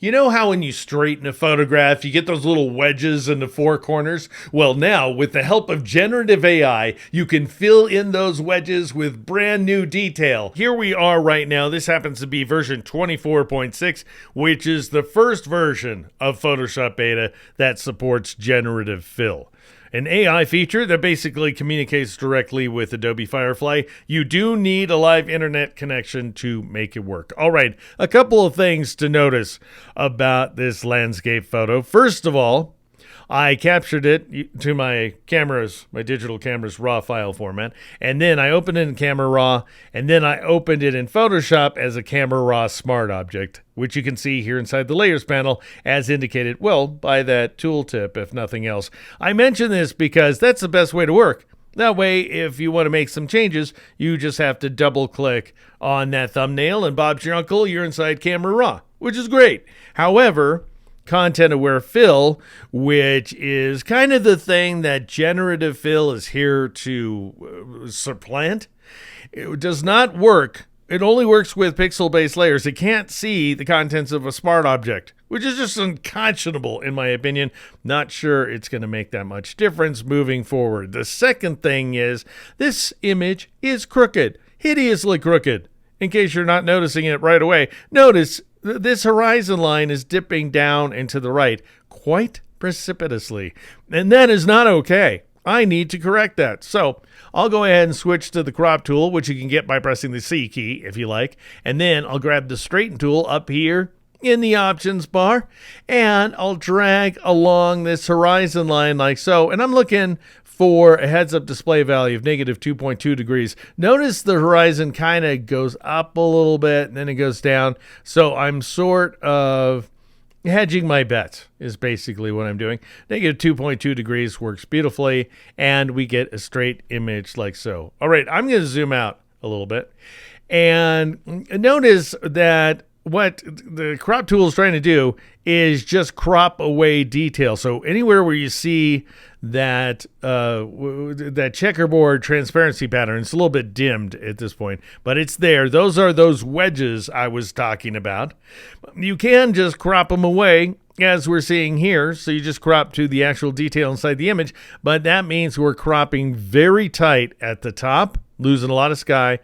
You know how when you straighten a photograph, you get those little wedges in the four corners? Well, now, with the help of generative AI, you can fill in those wedges with brand new detail. Here we are right now. This happens to be version 24.6, which is the first version of Photoshop Beta that supports Generative Fill, an AI feature that basically communicates directly with Adobe Firefly. You do need a live internet connection to make it work. All right, a couple of things to notice about this landscape photo. First of all, I captured it to my digital camera's RAW file format, and then I opened it in Camera Raw, and then I opened it in Photoshop as a Camera Raw Smart Object, which you can see here inside the Layers panel, as indicated, well, by that tooltip, if nothing else. I mention this because that's the best way to work. That way, if you want to make some changes, you just have to double-click on that thumbnail, and Bob's your uncle, you're inside Camera Raw, which is great. However, content-aware fill, which is kind of the thing that generative fill is here to supplant, it does not work. It only works with pixel-based layers. It can't see the contents of a smart object, which is just unconscionable in my opinion. Not sure it's going to make that much difference moving forward. The second thing is this image is crooked, hideously crooked. In case you're not noticing it right away, notice this horizon line is dipping down and to the right quite precipitously, and that is not okay. I need to correct that. So I'll go ahead and switch to the crop tool, which you can get by pressing the C key if you like, and then I'll grab the straighten tool up here in the options bar, and I'll drag along this horizon line like so, and I'm looking for a heads-up display value of negative 2.2 degrees. Notice the horizon kind of goes up a little bit and then it goes down. So I'm sort of hedging my bets is basically what I'm doing. Negative 2.2 degrees works beautifully, and we get a straight image like so. All right, I'm going to zoom out a little bit. And notice that what the crop tool is trying to do is just crop away detail. So anywhere where you see that that checkerboard transparency pattern, it's a little bit dimmed at this point, but it's there. Those are those wedges I was talking about. You can just crop them away as we're seeing here. So you just crop to the actual detail inside the image, but that means we're cropping very tight at the top, losing a lot of sky,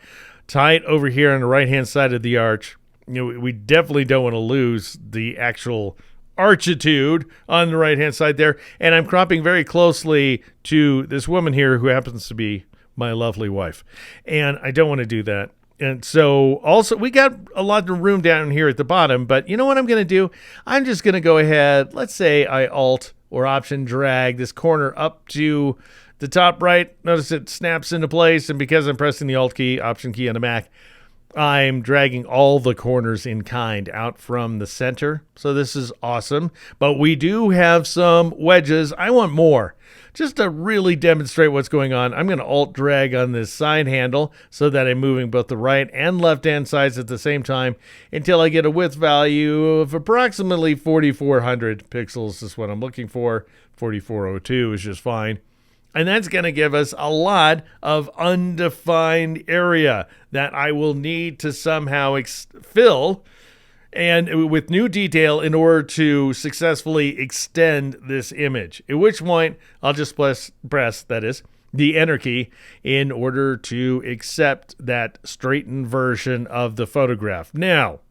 tight over here on the right-hand side of the arch. You know, we definitely don't want to lose the actual architude on the right-hand side there. And I'm cropping very closely to this woman here who happens to be my lovely wife. And I don't want to do that. And so also we got a lot of room down here at the bottom, but you know what I'm going to do? I'm just going to go ahead. Let's say I Alt or Option drag this corner up to the top right. Notice it snaps into place. And because I'm pressing the Alt key, Option key on the Mac, I'm dragging all the corners in kind out from the center. So this is awesome. But we do have some wedges. I want more. Just to really demonstrate what's going on, I'm going to Alt drag on this side handle so that I'm moving both the right and left hand sides at the same time until I get a width value of approximately 4,400 pixels. Is what I'm looking for. 4,402 is just fine. And that's going to give us a lot of undefined area that I will need to somehow fill and with new detail in order to successfully extend this image. At which point I'll just press that is the Enter key in order to accept that straightened version of the photograph. Now,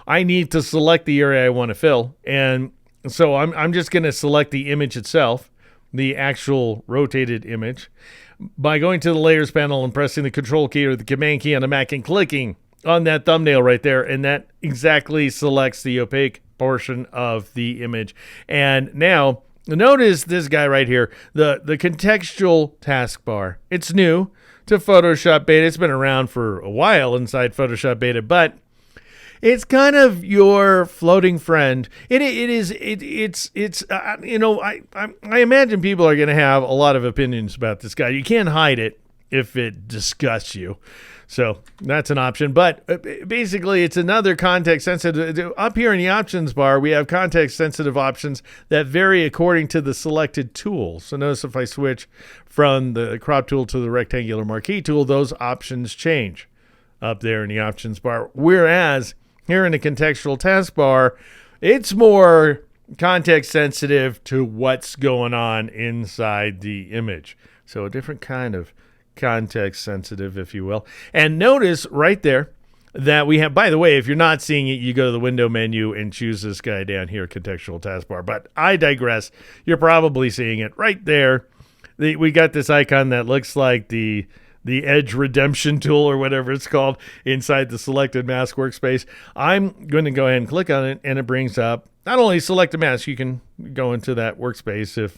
I need to select the area I want to fill. And so I'm just going to select the image itself, the actual rotated image, by going to the Layers panel and pressing the Control key or the Command key on the Mac and clicking on that thumbnail right there, and that exactly selects the opaque portion of the image. And now, notice this guy right here, the contextual taskbar. It's new to Photoshop Beta. It's been around for a while inside Photoshop Beta, but it's kind of your floating friend. I imagine people are going to have a lot of opinions about this guy. You can't hide it if it disgusts you. So that's an option. But basically, it's another context-sensitive. Up here in the options bar, we have context-sensitive options that vary according to the selected tool. So notice if I switch from the crop tool to the rectangular marquee tool, those options change up there in the options bar. Whereas here in the contextual taskbar, It's more context sensitive to what's going on inside the image. So a different kind of context sensitive, if you will. And notice right there that we have, by the way, if you're not seeing it, you go to the window menu and choose this guy down here, contextual taskbar. But I digress. You're probably seeing it right there. We got this icon that looks like the edge redemption tool or whatever it's called inside the selected mask workspace. I'm going to go ahead and click on it, and it brings up not only select a mask, you can go into that workspace if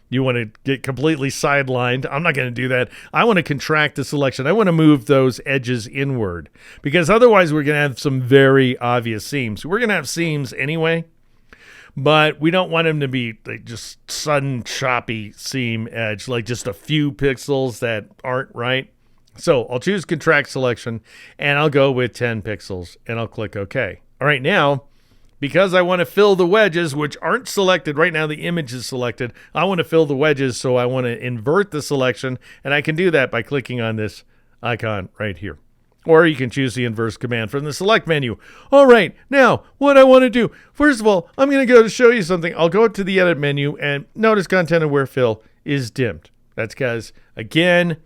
you want to get completely sidelined. I'm not going to do that. I want to contract the selection. I want to move those edges inward because otherwise we're going to have some very obvious seams. We're going to have seams anyway, but we don't want them to be like just sudden choppy seam edge, like just a few pixels that aren't right. So I'll choose contract selection and I'll go with 10 pixels and I'll click OK. All right, now, because I want to fill the wedges, which aren't selected right now, the image is selected. I want to fill the wedges, so I want to invert the selection, and I can do that by clicking on this icon right here. Or you can choose the inverse command from the select menu. All right, now what I want to do, first of all, I'm going to go to show you something. I'll go to the edit menu, and notice content aware fill is dimmed. That's because, again,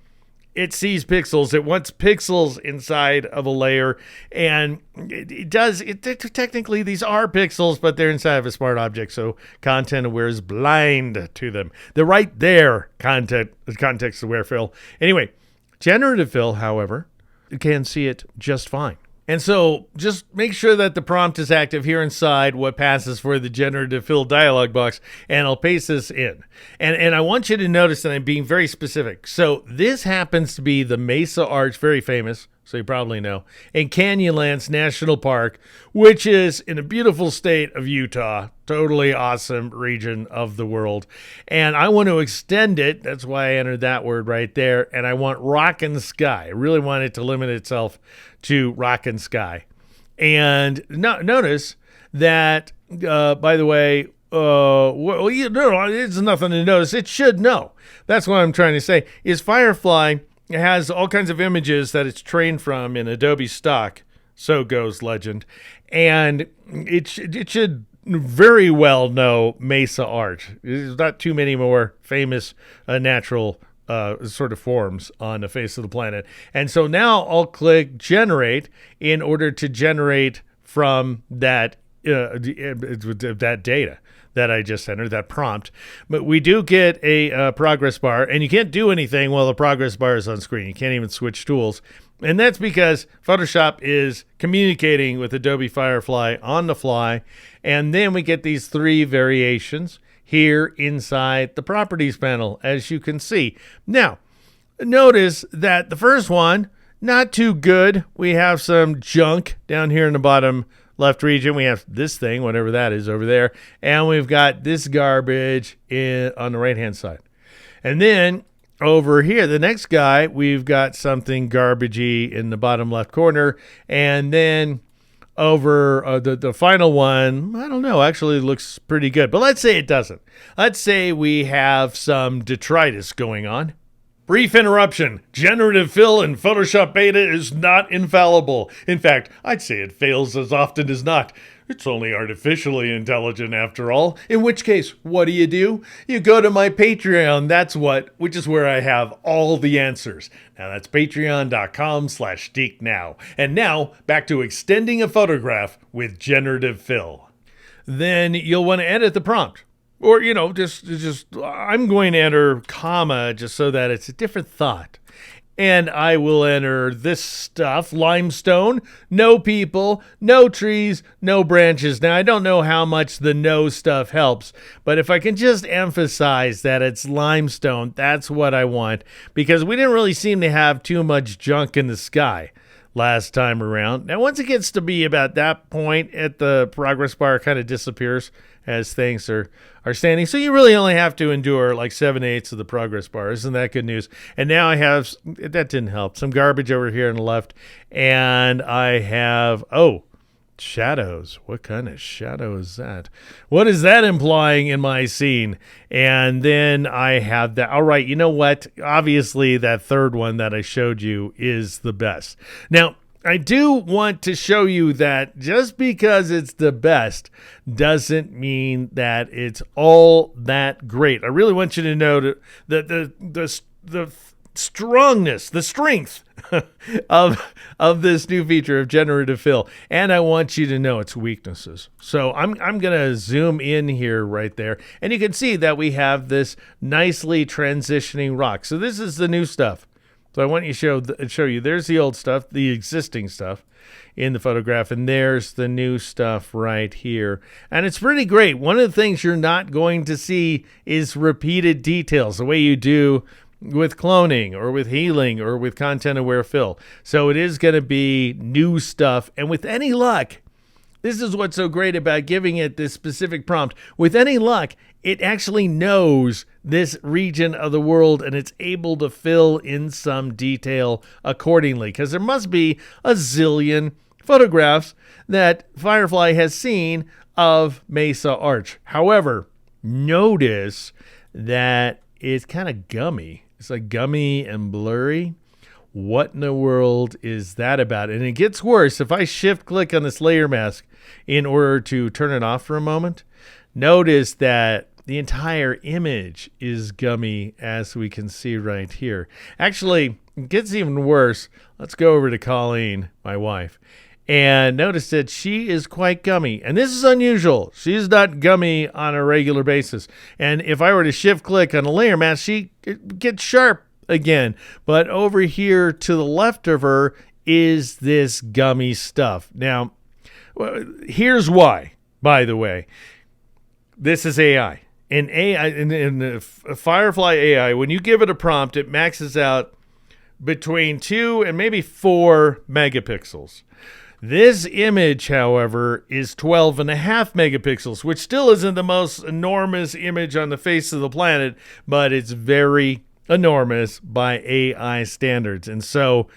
it sees pixels. It wants pixels inside of a layer, and it does. Technically, these are pixels, but they're inside of a smart object, so content aware is blind to them. They're right there, context aware fill. Anyway, generative fill, however, can see it just fine. And so just make sure that the prompt is active here inside what passes for the generative fill dialog box, and I'll paste this in. And I want you to notice that I'm being very specific. So this happens to be the Mesa Arch, very famous, so you probably know, in Canyonlands National Park, which is in a beautiful state of Utah, totally awesome region of the world. And I want to extend it, that's why I entered that word right there, and I want rock and sky. I really want it to limit itself to rock and sky. And notice that, by the way, it's nothing to notice. It should know. That's what I'm trying to say, is Firefly has all kinds of images that it's trained from in Adobe stock. So goes legend. And it should very well know Mesa Arch. There's not too many more famous natural sort of forms on the face of the planet. And so now I'll click generate in order to generate from that data that I just entered, that prompt. But we do get a progress bar, and you can't do anything while the progress bar is on screen. You can't even switch tools. And that's because Photoshop is communicating with Adobe Firefly on the fly. And then we get these three variations here inside the properties panel, as you can see. Now, notice that the first one, not too good. We have some junk down here in the bottom left region. We have this thing, whatever that is over there, and we've got this garbage on the right hand side. And then over here, the next guy, we've got something garbagey in the bottom left corner. And then over the final one, I don't know, actually looks pretty good. But let's say it doesn't. Let's say we have some detritus going on. Brief interruption. Generative fill in Photoshop Beta is not infallible. In fact, I'd say it fails as often as not. It's only artificially intelligent after all. In which case, what do? You go to my Patreon, which is where I have all the answers. Now that's patreon.com/geeknow. And now, back to extending a photograph with generative fill. Then you'll want to edit the prompt. Or, just I'm going to enter comma just so that it's a different thought. And I will enter this stuff, limestone, no people, no trees, no branches. Now, I don't know how much the no stuff helps, but if I can just emphasize that it's limestone, that's what I want, because we didn't really seem to have too much junk in the sky last time around. Now, once it gets to be about that point, the progress bar kind of disappears as things are standing. So you really only have to endure like 7/8 of the progress bar. Isn't that good news? And now I have, that didn't help, some garbage over here on the left. And I have, shadows. What kind of shadow is that? What is that implying in my scene? And then I have that. All right, you know what? Obviously, that third one that I showed you is the best. Now, I do want to show you that just because it's the best doesn't mean that it's all that great. I really want you to know that the strongness, the strength of this new feature of Generative Fill, and I want you to know its weaknesses. So I'm gonna zoom in here right there, and you can see that we have this nicely transitioning rock. So this is the new stuff. So I want you to show you. There's the old stuff, the existing stuff in the photograph, and there's the new stuff right here. And it's pretty great. One of the things you're not going to see is repeated details, the way you do with cloning or with healing or with content-aware fill. So it is going to be new stuff. And with any luck, this is what's so great about giving it this specific prompt. With any luck, it actually knows this region of the world and it's able to fill in some detail accordingly, because there must be a zillion photographs that Firefly has seen of Mesa Arch. However, notice that it's kind of gummy. It's like gummy and blurry. What in the world is that about? And it gets worse. If I shift click on this layer mask in order to turn it off for a moment, notice that the entire image is gummy, as we can see right here. Actually, it gets even worse. Let's go over to Colleen, my wife, and notice that she is quite gummy. And this is unusual. She's not gummy on a regular basis. And if I were to shift click on a layer mask, she gets sharp again. But over here to the left of her is this gummy stuff. Now, here's why, by the way. This is AI. In AI, in the Firefly AI, when you give it a prompt, it maxes out between 2 and maybe 4 megapixels. This image, however, is 12.5 megapixels, which still isn't the most enormous image on the face of the planet, but it's very enormous by AI standards. And so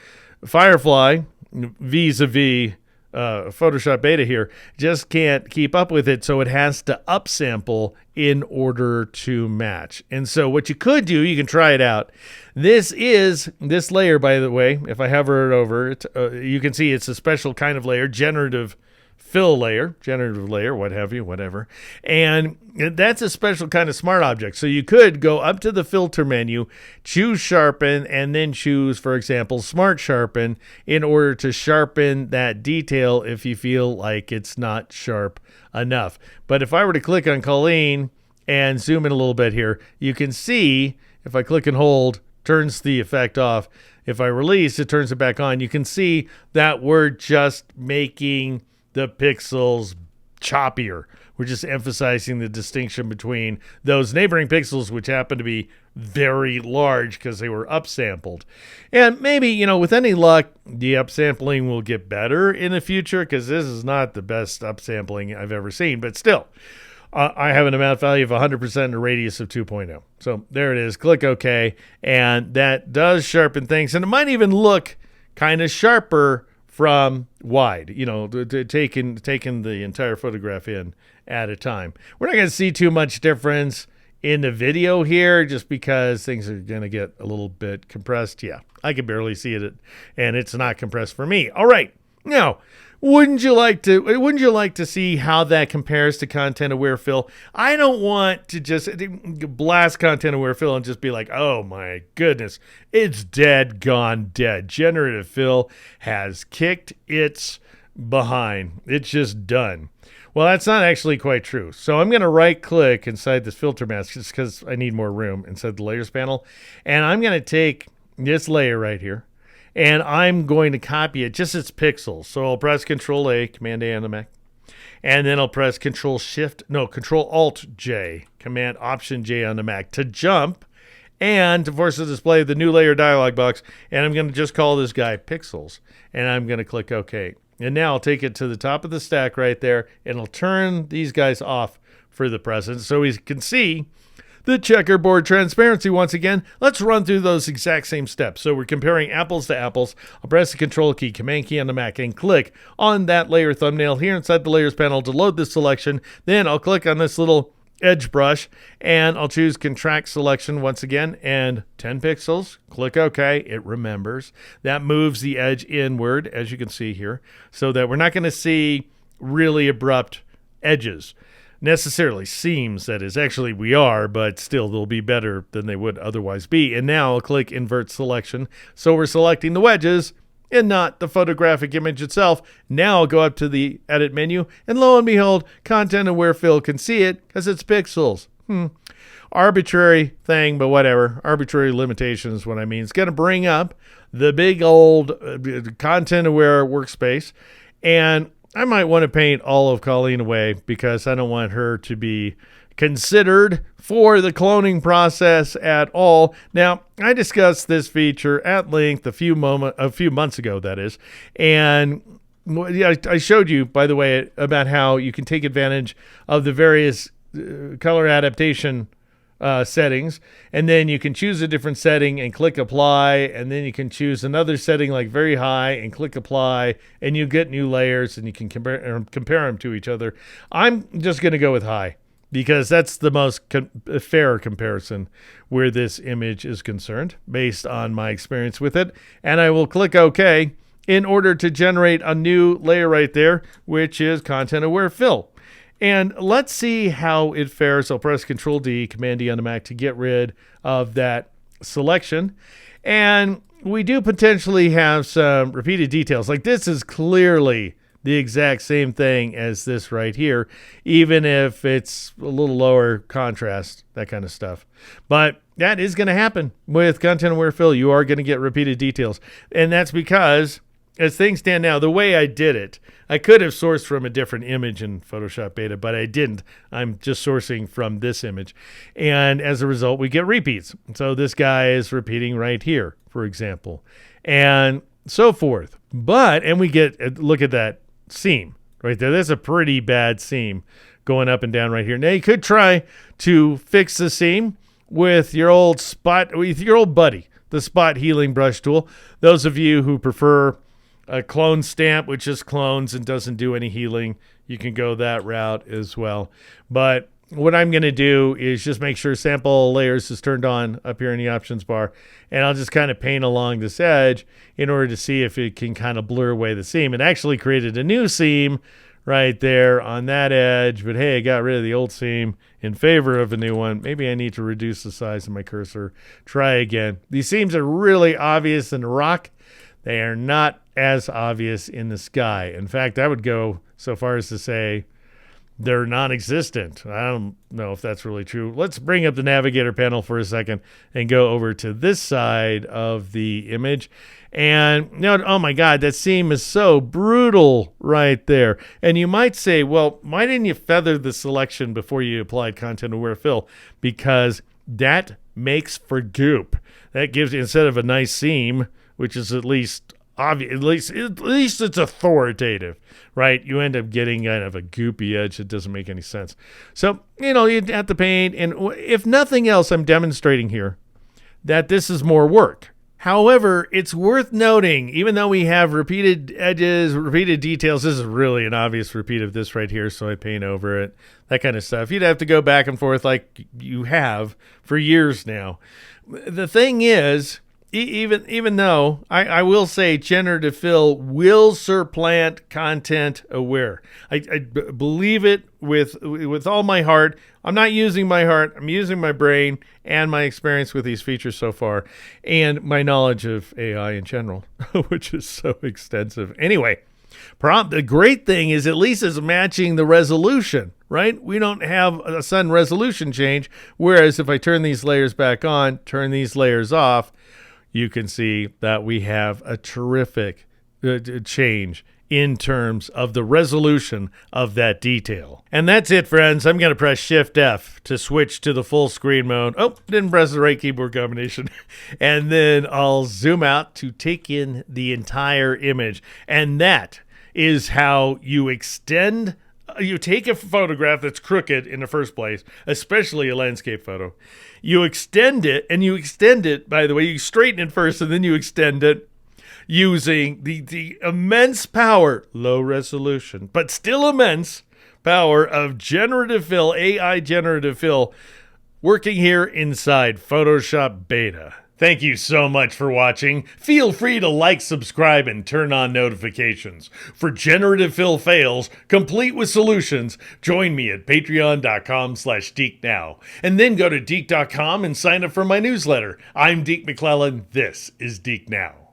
Firefly, vis-a-vis Photoshop Beta here, just can't keep up with it, so it has to upsample in order to match. And so what you could do, you can try it out. This layer, by the way, if I hover it over it, you can see it's a special kind of layer, generative fill layer, what have you, whatever. And that's a special kind of smart object. So you could go up to the filter menu, choose sharpen, and then choose, for example, smart sharpen in order to sharpen that detail if you feel like it's not sharp enough. But if I were to click on Colleen and zoom in a little bit here, you can see if I click and hold, turns the effect off. If I release, it turns it back on. You can see that we're just making the pixels choppier. We're just emphasizing the distinction between those neighboring pixels, which happen to be very large because they were upsampled. And maybe, with any luck, the upsampling will get better in the future, because this is not the best upsampling I've ever seen. But still, I have an amount value of 100% and a radius of 2.0. So there it is. Click OK. And that does sharpen things. And it might even look kind of sharper from wide, taking the entire photograph in at a time. We're not going to see too much difference in the video here, just because things are going to get a little bit compressed. Yeah, I can barely see it, and it's not compressed for me. All right, now, wouldn't you like to see how that compares to content-aware fill? I don't want to just blast content-aware fill and just be like, oh my goodness, it's dead, gone dead. Generative fill has kicked its behind. It's just done. Well, that's not actually quite true. So I'm going to right-click inside this filter mask, just because I need more room inside the layers panel, and I'm going to take this layer right here, and I'm going to copy it, just its pixels. So I'll press Control A, Command A on the Mac. And then I'll press Control Alt J, Command Option J on the Mac to jump and to force the display of the new layer dialog box. And I'm going to just call this guy Pixels. And I'm going to click OK. And now I'll take it to the top of the stack right there, and I'll turn these guys off for the present so we can see the checkerboard transparency once again. Let's run through those exact same steps. So we're comparing apples to apples. I'll press the Control key, Command key on the Mac, and click on that layer thumbnail here inside the Layers panel to load this selection. Then I'll click on this little edge brush, and I'll choose contract selection once again, and 10 pixels. Click OK. It remembers. That moves the edge inward, as you can see here, so that we're not going to see really abrupt edges. Necessarily seams, that is. Actually, we are, but still they'll be better than they would otherwise be. And now I'll click invert selection. So we're selecting the wedges and not the photographic image itself. Now I'll go up to the edit menu, and lo and behold, content aware fill can see it because it's pixels. Arbitrary thing, but whatever. Arbitrary limitation is what I mean. It's going to bring up the big old content aware workspace, and I might want to paint all of Colleen away because I don't want her to be considered for the cloning process at all. Now, I discussed this feature at length a few months ago, that is, and I showed you, by the way, about how you can take advantage of the various color adaptation settings, and then you can choose a different setting and click apply, and then you can choose another setting like very high and click apply, and you get new layers, and you can compare them to each other. I'm just going to go with high because that's the most fair comparison where this image is concerned based on my experience with it, and I will click OK in order to generate a new layer right there, which is content aware fill. And let's see how it fares. I'll press Control D, Command D on the Mac to get rid of that selection. And we do potentially have some repeated details. Like this is clearly the exact same thing as this right here, even if it's a little lower contrast, that kind of stuff. But that is going to happen with content aware fill. You are going to get repeated details. And that's because, as things stand now, the way I did it, I could have sourced from a different image in Photoshop Beta, but I didn't. I'm just sourcing from this image. And as a result, we get repeats. So this guy is repeating right here, for example, and so forth. And we get, look at that seam right there. That's a pretty bad seam going up and down right here. Now you could try to fix the seam with your old buddy, the spot healing brush tool. Those of you who prefer a clone stamp, which just clones and doesn't do any healing, you can go that route as well. But what I'm going to do is just make sure sample layers is turned on up here in the options bar, and I'll just kind of paint along this edge in order to see if it can kind of blur away the seam. It actually created a new seam right there on that edge, but hey, I got rid of the old seam in favor of a new one. Maybe I need to reduce the size of my cursor. Try again. These seams are really obvious in the rock. They are not as obvious in the sky. In fact, I would go so far as to say they're non-existent. I don't know if that's really true. Let's bring up the navigator panel for a second and go over to this side of the image. And now, oh my God, that seam is so brutal right there. And you might say, well, why didn't you feather the selection before you applied content aware fill? Because that makes for goop. That gives, instead of a nice seam, which is at least obvious, at least it's authoritative, right? You end up getting kind of a goopy edge that doesn't make any sense. So, you have to paint, and if nothing else, I'm demonstrating here that this is more work. However, it's worth noting, even though we have repeated edges, repeated details, this is really an obvious repeat of this right here, so I paint over it, that kind of stuff. You'd have to go back and forth like you have for years now. The thing is, even though I will say Generative Fill will supplant content aware. I believe it with all my heart. I'm not using my heart. I'm using my brain and my experience with these features so far and my knowledge of AI in general, which is so extensive. Anyway, the great thing is at least it's matching the resolution, right? We don't have a sudden resolution change, whereas if I turn these layers back on, turn these layers off, you can see that we have a terrific change in terms of the resolution of that detail. And that's it, friends. I'm going to press Shift F to switch to the full screen mode. Oh, didn't press the right keyboard combination. And then I'll zoom out to take in the entire image. And that is how you extend. You take a photograph that's crooked in the first place, especially a landscape photo. You extend it, and you extend it, by the way, you straighten it first, and then you extend it using the immense power, low resolution, but still immense power of Generative Fill, AI Generative Fill, working here inside Photoshop Beta. Thank you so much for watching. Feel free to like, subscribe, and turn on notifications. For Generative Fill fails, complete with solutions, join me at patreon.com/DeekNow. And then go to Deek.com and sign up for my newsletter. I'm Deke McClellan. This is Deek Now.